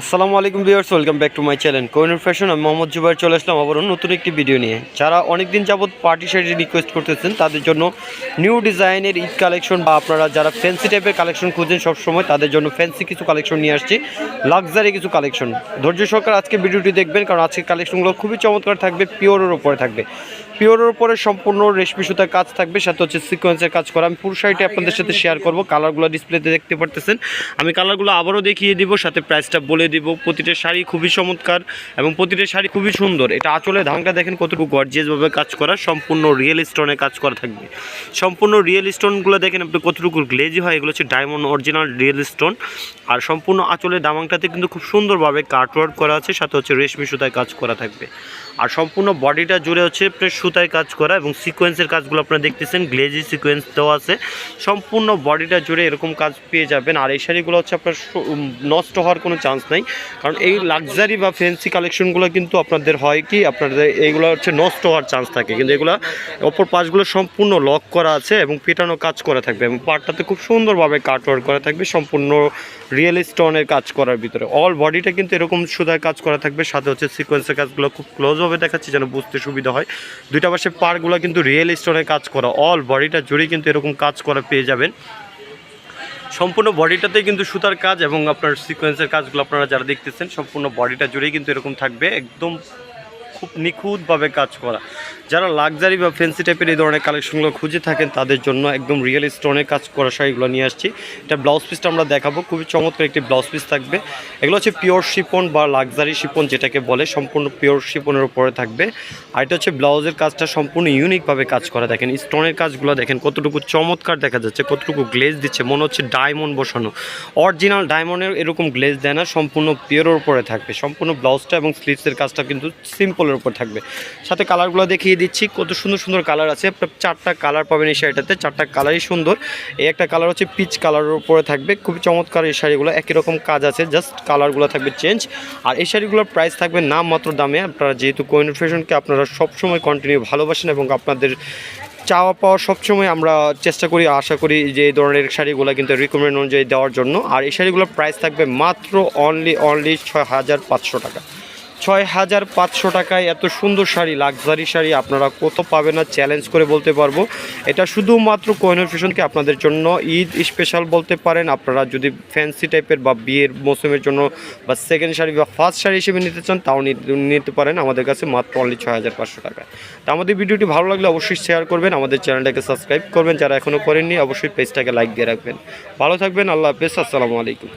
আসসালামু আলাইকুম viewers, welcome back to my channel Kohinoor fashion. আমি মোহাম্মদ জুবাইর চলে আসলাম আবারও নতুন একটি ভিডিও নিয়ে। যারা অনেকদিন যাবত পার্টি শাড়ি রিকোয়েস্ট করতেছেন তাদের জন্য নিউ ডিজাইনের ঈদ কালেকশন, বা আপনারা যারা ফ্যান্সি টাইপের কালেকশন খুঁজেন সবসময় তাদের জন্য ফ্যান্সি কিছু কালেকশন নিয়ে আসছি, লাক্সারি কিছু কালেকশন। ধৈর্য সহকারে আজকে ভিডিওটি দেখবেন, কারণ আজকের কালেকশনগুলো খুবই চমৎকার থাকবে, পিওরের উপরে থাকবে। পিওরের উপরে সম্পূর্ণ রেশমি সুতার কাজ থাকবে, সাথে হচ্ছে সিকোয়েন্সের কাজ করা। আমি পুরো শাড়িটি আপনাদের সাথে শেয়ার করব। কালারগুলো ডিসপ্লেতে দেখতে পারতেছেন, আমি কালারগুলো আবারও দেখিয়ে দিব, সাথে প্রাইসটা বলে দিব। প্রতিটা শাড়ি খুবই চমৎকার এবং প্রতিটা শাড়ি খুবই সুন্দর। এটা আঁচলে ধাঙ্গা দেখেন কতটুকু গর্জিয়াসভাবে কাজ করা, সম্পূর্ণ রিয়েল স্টোনে কাজ করা থাকবে। সম্পূর্ণ রিয়েল স্টোনগুলো দেখেন আপনি কতটুকু গ্লেজি হয়, এগুলো হচ্ছে ডায়মন্ড অরিজিনাল রিয়েল স্টোন। আর সম্পূর্ণ আঁচলের দামাংটাতে কিন্তু খুব সুন্দরভাবে কাটওয়ার্ক করা আছে, সাথে হচ্ছে রেশমি সুতায় কাজ করা থাকবে। আর সম্পূর্ণ বডিটা জুড়ে হচ্ছে সুতায় কাজ করা এবং সিকোয়েন্সের কাজগুলো আপনারা দেখতেছেন, গ্লেজি সিকোয়েন্স দেওয়া আছে। সম্পূর্ণ বডিটা জুড়ে এরকম কাজ পেয়ে যাবেন। আর এই শাড়িগুলো হচ্ছে আপনার নষ্ট হওয়ার কোনো চান্স নাই, কারণ এই লাক্সারি বা ফ্যান্সি কালেকশনগুলো কিন্তু আপনাদের হয় কি, আপনাদের এইগুলো হচ্ছে নষ্ট হওয়ার চান্স থাকে, কিন্তু এগুলো অপর পাশগুলো সম্পূর্ণ লক করা আছে এবং পেটানো কাজ করা থাকবে এবং পার্টটাতে খুব সুন্দরভাবে কাটওয়ার্ক করা থাকবে, সম্পূর্ণ রিয়েল স্টোনের কাজ করার ভিতরে। অল বডিটা কিন্তু এরকম সুতায় কাজ করা থাকবে, সাথে হচ্ছে সিকোয়েন্সের কাজগুলো খুব ক্লোজভাবে দেখাচ্ছি যেন বুঝতে সুবিধা হয়। দুইটা পাশে পার্টগুলো কিন্তু রিয়েল স্টোনের কাজ করা, অল বডিটা জুড়েই কিন্তু এরকম কাজ করা পেয়ে যাবেন। সম্পূর্ণ বডিটাতেই কিন্তু সুতার কাজ এবং আপনার সিকোয়েন্সের কাজগুলো আপনারা যারা দেখতেছেন সম্পূর্ণ বডিটা জুড়েই কিন্তু এরকম থাকবে, একদম খুব নিখুঁতভাবে কাজ করা। যারা লাক্সারি বা ফ্যান্সি টাইপের এই ধরনের কালেকশনগুলো খুঁজে থাকেন তাদের জন্য একদম রিয়েল স্টোনের কাজ করা শাড়িগুলো নিয়ে আসছি। এটা ব্লাউজ পিসটা আমরা দেখাবো, খুবই চমৎকার একটি ব্লাউজ পিস থাকবে। এগুলো হচ্ছে পিওর শিপন বা লাক্সারি শিপন যেটাকে বলে, সম্পূর্ণ পিওর শিপনের উপরে থাকবে। আর এটা হচ্ছে ব্লাউজের কাজটা সম্পূর্ণ ইউনিকভাবে কাজ করা। দেখেন স্টোনের কাজগুলো দেখেন কতটুকু চমৎকার দেখা যাচ্ছে, কতটুকু গ্লেজ দিচ্ছে, মনে হচ্ছে ডায়মন্ড বসানো। অরিজিনাল ডায়মন্ডের এরকম গ্লেজ দেয় না, সম্পূর্ণ পিওরের উপরে থাকবে। সম্পূর্ণ ব্লাউজটা এবং স্লিভসের কাজটা কিন্তু সিম্পলের উপর থাকবে। সাথে কালারগুলো দেখিয়ে দিচ্ছি, কত সুন্দর সুন্দর কালার আছে। আপনার 4টা কালার পাবেন এই শাড়িটাতে, 4টা কালারই সুন্দর। এই একটা কালার হচ্ছে পিচ কালারের উপরে থাকবে, খুবই চমৎকার। এই শাড়িগুলো একই রকম কাজ আছে, জাস্ট কালারগুলো থাকবে চেঞ্জ। আর এই শাড়িগুলোর প্রাইস থাকবে নামমাত্র দামে। আপনারা যেহেতু কোহিনুর ফ্যাশনকে আপনারা সবসময় কন্টিনিউ ভালোবাসেন এবং আপনাদের চাওয়া পাওয়া সবসময় আমরা চেষ্টা করি, আশা করি যে এই ধরনের শাড়িগুলো কিন্তু রিকমেন্ড অনুযায়ী দেওয়ার জন্য। আর এই শাড়িগুলোর প্রাইস থাকবে মাত্র অনলি 6,500 টাকা। 6,500 টাকায় এত সুন্দর শাড়ি, লাক্সারি শাড়ি আপনারা কত পাবেন না, চ্যালেঞ্জ করে বলতে পারবো। এটা শুধুমাত্র কোহিনুর ফ্যাশনকে আপনাদের জন্য ঈদ স্পেশাল বলতে পারেন। আপনারা যদি ফ্যান্সি টাইপের বা বিয়ের মৌসুমের জন্য বা সেকেন্ড শাড়ি বা ফার্স্ট শাড়ি হিসেবে নিতে চান তাও নিতে পারেন আমাদের কাছে মাত্র অনলি 6,500 টাকায়। তো আমাদের ভিডিওটি ভালো লাগলে অবশ্যই শেয়ার করবেন, আমাদের চ্যানেলটাকে সাবস্ক্রাইব করবেন, যারা এখনও করেননি অবশ্যই পেজটাকে লাইক দিয়ে রাখবেন। ভালো থাকবেন, আল্লাহ হাফেজ, আসসালামু আলাইকুম।